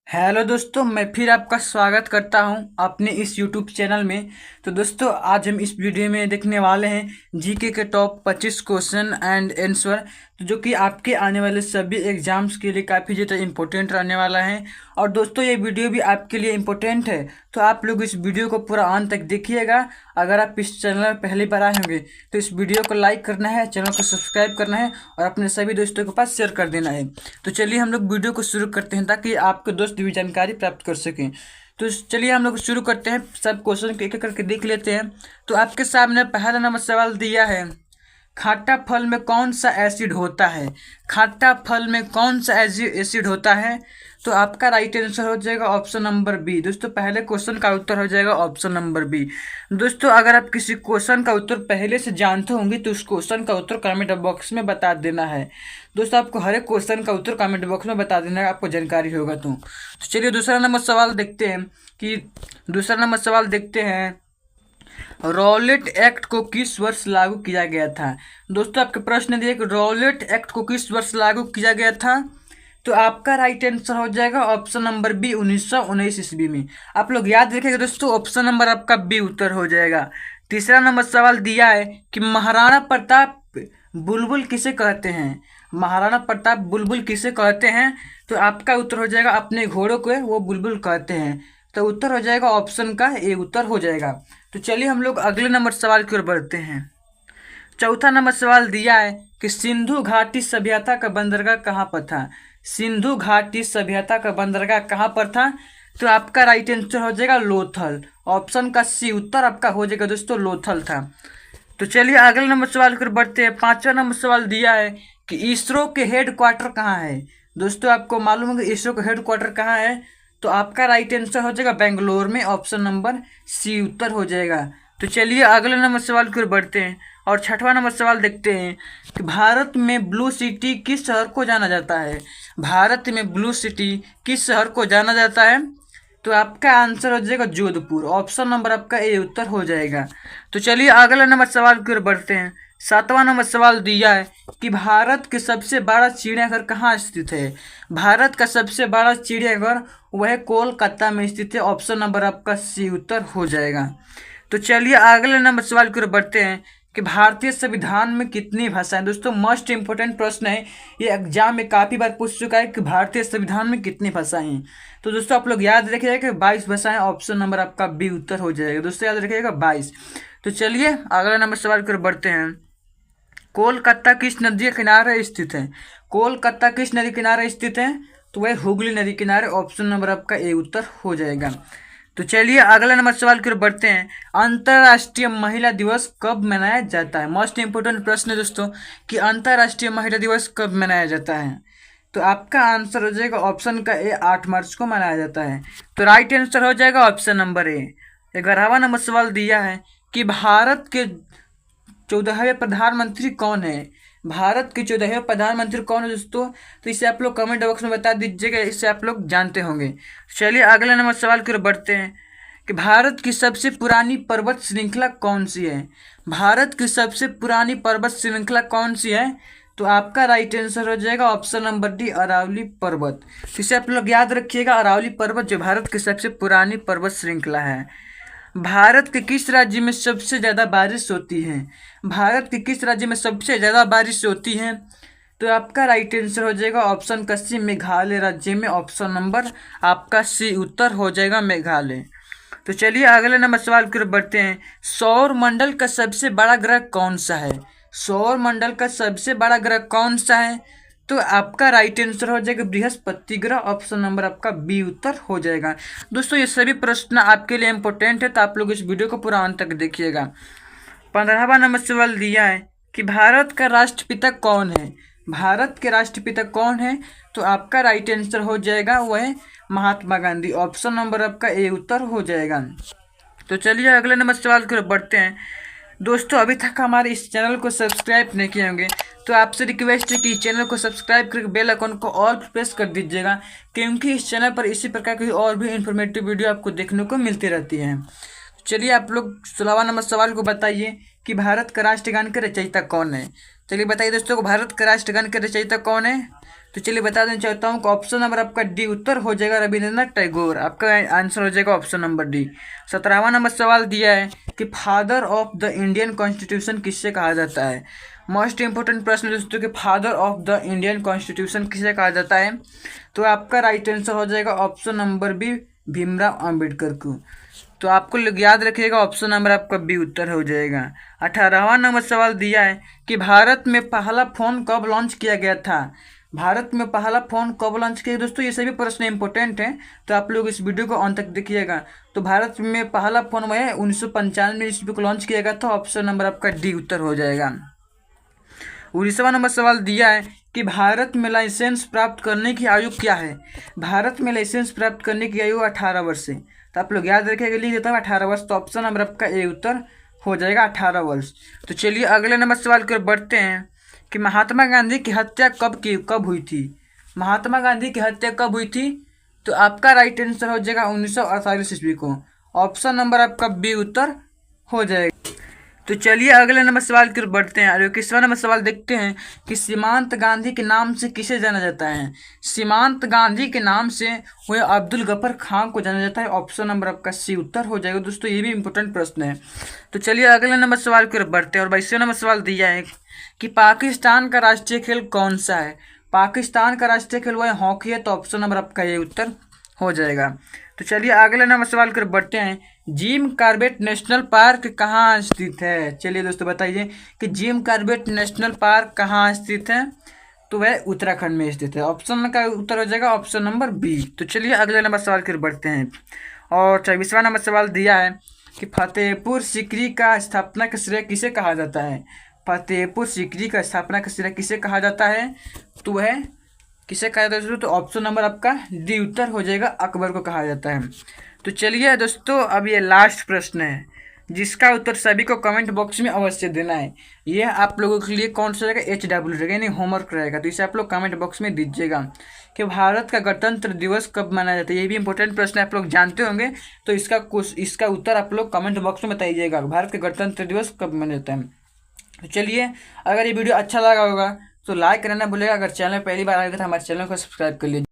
Hello दोस्तों, मैं फिर आपका स्वागत करता हूं अपने इस यूट्यूब चैनल में। तो दोस्तों, आज हम इस वीडियो में देखने वाले हैं जीके के टॉप 25 क्वेश्चन एंड आंसर, तो जो कि आपके आने वाले सभी एग्जाम्स के लिए काफ़ी ज़्यादा इम्पोर्टेंट रहने वाला है। और दोस्तों, ये वीडियो भी आपके लिए इम्पोर्टेंट है, तो आप लोग इस वीडियो को पूरा अंत तक देखिएगा। अगर आप इस चैनल पर पहली बार आए होंगे तो इस वीडियो को लाइक करना है, चैनल को सब्सक्राइब करना है और अपने सभी दोस्तों के पास शेयर कर देना है। तो चलिए हम लोग वीडियो को शुरू करते हैं ताकि आपके दोस्त भी जानकारी प्राप्त कर सकें। तो चलिए हम लोग शुरू करते हैं, सब क्वेश्चन एक एक करके देख लेते हैं। तो आपके सामने पहला नंबर सवाल दिया है, खट्टा फल में कौन सा एसिड होता है? खट्टा फल में कौन सा एसिड होता है? तो आपका राइट आंसर हो जाएगा ऑप्शन नंबर बी। दोस्तों, पहले क्वेश्चन का उत्तर हो जाएगा ऑप्शन नंबर बी। दोस्तों, अगर आप किसी क्वेश्चन का उत्तर पहले से जानते होंगे तो उस क्वेश्चन का उत्तर कमेंट बॉक्स में बता देना है। दोस्तों, आपको हर एक क्वेश्चन का उत्तर कमेंट बॉक्स में बता देना है, आपको जानकारी होगा तो चलिए दूसरा नंबर सवाल देखते हैं कि दूसरा नंबर सवाल देखते हैं, रॉलेट एक्ट को किस वर्ष लागू किया गया था? दोस्तों, आपके प्रश्न दिए कि रॉलेट एक्ट को किस वर्ष लागू किया गया था? तो आपका राइट आंसर हो जाएगा ऑप्शन नंबर बी, 1919 ईस्वी में। आप लोग याद रखिएगा दोस्तों, ऑप्शन नंबर आपका बी उत्तर हो जाएगा। तीसरा नंबर सवाल दिया है कि महाराणा प्रताप बुलबुल किसे कहते हैं? महाराणा प्रताप बुलबुल किसे कहते हैं? तो आपका उत्तर हो जाएगा, अपने घोड़ों को वो बुलबुल कहते हैं। तो उत्तर हो जाएगा ऑप्शन का ए उत्तर हो जाएगा। तो चलिए हम लोग अगले नंबर सवाल की ओर बढ़ते हैं। चौथा नंबर सवाल दिया है कि सिंधु घाटी सभ्यता का बंदरगाह कहाँ पर था? सिंधु घाटी सभ्यता का बंदरगाह कहाँ पर था? तो आपका राइट आंसर हो जाएगा लोथल। ऑप्शन का सी उत्तर आपका हो जाएगा दोस्तों, लोथल था। तो चलिए अगले नंबर सवाल की ओर बढ़ते हैं। पांचवा नंबर सवाल दिया है कि इसरो के हेड क्वार्टर कहाँ है? दोस्तों, आपको मालूम है कि इसरो का हेड क्वार्टर कहाँ है? तो आपका राइट आंसर हो जाएगा बेंगलोर में। ऑप्शन नंबर सी उत्तर हो जाएगा। तो चलिए अगले नंबर सवाल की ओर बढ़ते हैं और छठवां नंबर सवाल देखते हैं कि भारत में ब्लू सिटी किस शहर को जाना जाता है? भारत में ब्लू सिटी किस शहर को जाना जाता है? तो आपका आंसर हो जाएगा जोधपुर। ऑप्शन नंबर आपका ए उत्तर हो जाएगा। तो चलिए अगले नंबर सवाल की ओर बढ़ते हैं। सातवां नंबर सवाल दिया है कि भारत के सबसे बड़ा चिड़ियाघर कहाँ स्थित है? भारत का सबसे बड़ा चिड़ियाघर वह कोलकाता में स्थित है। ऑप्शन नंबर आपका सी उत्तर हो जाएगा। तो चलिए अगले नंबर सवाल की ओर बढ़ते हैं कि भारतीय संविधान में कितनी भाषाएं? दोस्तों, मोस्ट इंपोर्टेंट प्रश्न है, ये एग्जाम में काफ़ी बार पूछ चुका है कि भारतीय संविधान में कितनी भाषाएं हैं। तो दोस्तों, आप लोग याद रखिएगा कि 22 भाषाएं। ऑप्शन नंबर आपका बी उत्तर हो जाएगा। दोस्तों, याद रखिएगा 22। तो चलिए अगला नंबर सवाल की ओर बढ़ते हैं। कोलकाता किस नदी के किनारे स्थित है? कोलकाता किस नदी किनारे स्थित है? तो वह हुगली नदी किनारे। ऑप्शन नंबर आपका ए उत्तर हो जाएगा। तो चलिए अगला नंबर सवाल की ओर बढ़ते हैं। अंतर्राष्ट्रीय महिला दिवस कब मनाया जाता है? मोस्ट इंपोर्टेंट प्रश्न है दोस्तों कि अंतर्राष्ट्रीय महिला दिवस कब मनाया जाता है? तो आपका आंसर हो जाएगा ऑप्शन का ए, 8 मार्च को मनाया जाता है। तो राइट आंसर हो जाएगा ऑप्शन नंबर ए। 11वां नंबर सवाल दिया है कि भारत के 14वें प्रधानमंत्री कौन है? भारत के 14वें प्रधानमंत्री कौन है दोस्तों? तो इसे आप लोग कमेंट बॉक्स में बता दीजिएगा, इससे आप लोग जानते होंगे। चलिए अगले नंबर सवाल की ओर बढ़ते हैं कि भारत की सबसे पुरानी पर्वत श्रृंखला कौन सी है? भारत की सबसे पुरानी पर्वत श्रृंखला कौन सी है? तो आपका राइट आंसर हो जाएगा ऑप्शन नंबर डी, अरावली पर्वत। इसे आप लोग याद रखिएगा, अरावली पर्वत जो भारत की सबसे पुरानी पर्वत श्रृंखला है। भारत के किस राज्य में सबसे ज़्यादा बारिश होती है? भारत के किस राज्य में सबसे ज़्यादा बारिश होती है? तो आपका राइट आंसर हो जाएगा ऑप्शन का सी, मेघालय राज्य में। ऑप्शन नंबर आपका सी उत्तर हो जाएगा, मेघालय। तो चलिए अगले नंबर सवाल की ओर बढ़ते हैं। सौर मंडल का सबसे बड़ा ग्रह कौन सा है? सौर मंडल का सबसे बड़ा ग्रह कौन सा है? तो आपका राइट आंसर हो जाएगा बृहस्पति ग्रह। ऑप्शन नंबर आपका बी उत्तर हो जाएगा। दोस्तों, ये सभी प्रश्न आपके लिए इंपॉर्टेंट है, तो आप लोग इस वीडियो को पूरा अंत तक देखिएगा। 15वां नंबर सवाल दिया है कि भारत का राष्ट्रपिता कौन है? भारत के राष्ट्रपिता कौन है? तो आपका राइट आंसर हो जाएगा वह महात्मा गांधी। ऑप्शन नंबर आपका ए उत्तर हो जाएगा। तो चलिए अगले नंबर सवाल की ओर बढ़ते हैं। दोस्तों, अभी तक हमारे इस चैनल को सब्सक्राइब नहीं किए होंगे तो आपसे रिक्वेस्ट है कि चैनल को सब्सक्राइब करके बेल आइकन को ऑल प्रेस कर दीजिएगा, क्योंकि इस चैनल पर इसी प्रकार की और भी इन्फॉर्मेटिव वीडियो आपको देखने को मिलती रहती है। चलिए आप लोग 16वां नंबर सवाल को बताइए कि भारत का राष्ट्रगान के रचयिता कौन है? चलिए बताइए दोस्तों को भारत का राष्ट्रगान के रचयिता कौन है? तो चलिए बता देना चाहता हूँ कि ऑप्शन नंबर आपका डी उत्तर हो जाएगा रविंद्रनाथ टैगोर। आपका आंसर हो जाएगा ऑप्शन नंबर डी। 17वां नंबर सवाल दिया है कि father of the Indian constitution किससे कहा जाता है? मोस्ट इंपोर्टेंट प्रश्न दोस्तों कि father of the Indian constitution किसे कहा जाता है? तो आपका राइट आंसर हो जाएगा option number B, Bhimrao Ambedkar को। तो आपको याद रखिएगा ऑप्शन नंबर आपका बी उत्तर हो जाएगा। 18वां नंबर सवाल दिया है कि भारत में पहला फोन कब लॉन्च किया गया था? भारत में पहला फोन कब लॉन्च किया? दोस्तों ये सभी प्रश्न इंपॉर्टेंट हैं, तो आप लोग इस वीडियो को अंत तक देखिएगा। तो भारत में पहला फोन वह 1995 ईस्वी को लॉन्च किया गया था। ऑप्शन नंबर आपका डी उत्तर हो जाएगा। 19वां नंबर सवाल दिया है कि भारत में लाइसेंस प्राप्त करने की आयु क्या है? भारत में लाइसेंस प्राप्त करने की आयु 18 वर्ष है। तो आप लोग याद रखिएगा, लिख देता हूँ 18 वर्ष। तो ऑप्शन नंबर आपका ए उत्तर हो जाएगा 18 वर्ष। तो चलिए अगले नंबर सवाल की ओर बढ़ते हैं कि महात्मा गांधी की हत्या कब हुई थी? महात्मा गांधी की हत्या कब हुई थी? तो आपका राइट आंसर हो जाएगा 1948 ईस्वी को। ऑप्शन नंबर आपका बी उत्तर हो जाएगा। तो चलिए अगले नंबर सवाल की ओर बढ़ते हैं। और 21वां नंबर सवाल देखते हैं कि सीमांत गांधी के नाम से किसे जाना जाता है? सीमांत गांधी के नाम से हुए अब्दुल गफर खान को जाना जाता है। ऑप्शन नंबर आपका सी उत्तर हो जाएगा। दोस्तों ये भी इंपॉर्टेंट प्रश्न है। तो चलिए अगले नंबर सवाल की ओर बढ़ते हैं। और 22वां नंबर सवाल दिया है कि पाकिस्तान का राष्ट्रीय खेल कौन सा है? पाकिस्तान का राष्ट्रीय खेल वह हॉकी है। तो ऑप्शन नंबर आपका ये उत्तर हो जाएगा। तो चलिए अगले नंबर सवाल की ओर बढ़ते हैं। जिम कॉर्बेट नेशनल पार्क कहाँ स्थित है? चलिए दोस्तों बताइए कि जिम कॉर्बेट नेशनल पार्क कहाँ स्थित है? तो वह उत्तराखंड में स्थित है। ऑप्शन का उत्तर हो जाएगा ऑप्शन नंबर बी। तो चलिए अगले नंबर सवाल की ओर बढ़ते हैं। और 24वां नंबर सवाल दिया है कि फतेहपुर सीकरी का स्थापना का श्रेय किसे कहा जाता है? फतेहपुर सीकरी का स्थापना का श्रेय किसे कहा जाता है? तो वह किसे कहा जाता है? तो ऑप्शन नंबर आपका डी उत्तर हो जाएगा, अकबर को कहा जाता है। तो चलिए दोस्तों अब ये लास्ट प्रश्न है जिसका उत्तर सभी को कमेंट बॉक्स में अवश्य देना है। ये आप लोगों के लिए कौन सा रहेगा? HW रहेगा, यानी होमवर्क रहेगा। तो इसे आप लोग कमेंट बॉक्स में दीजिएगा कि भारत का गणतंत्र दिवस कब मनाया जाता है। ये भी इंपॉर्टेंट प्रश्न आप लोग जानते होंगे, तो इसका उत्तर आप लोग कमेंट बॉक्स में बताइएगा, भारत का गणतंत्र दिवस कब मनाया जाता है। तो चलिए अगर ये वीडियो अच्छा लगा होगा तो लाइक करना भूलेगा। अगर चैनल पहली बार आएगा तो हमारे चैनल को सब्सक्राइब कर लीजिए।